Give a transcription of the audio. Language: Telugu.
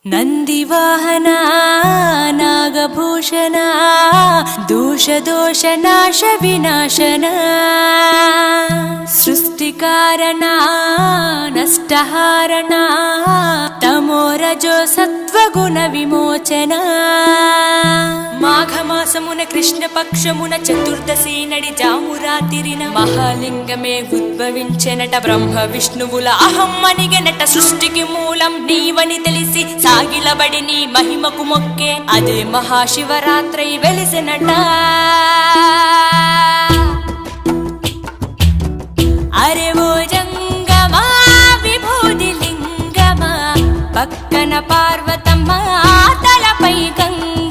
ನಂದಿವಾಹನ ನಾಗಭೂಷಣ ದೋಷ ನಾಶ ವಿನಾಶನ ಸೃಷ್ಟಿಕಾರಣ ನಷ್ಟಹಾರಣ తమోరజో సత్వగుణ విమోచన మాఘమాసమున కృష్ణపక్షమున చతుర్దశి నడి జామురాతిరిన మహాలింగమే ఉద్భవించెనట బ్రహ్మ విష్ణువుల అహం అనిగెనట సృష్టికి మూలం నీవని తెలిసి సాగిలబడి నీ మహిమకు మొక్కే అదే మహాశివరాత్రి వెలిసినట అరే ఓ జంగమా విభూది లింగమా పక్కన పార్వతమ్మ తలపై గంగ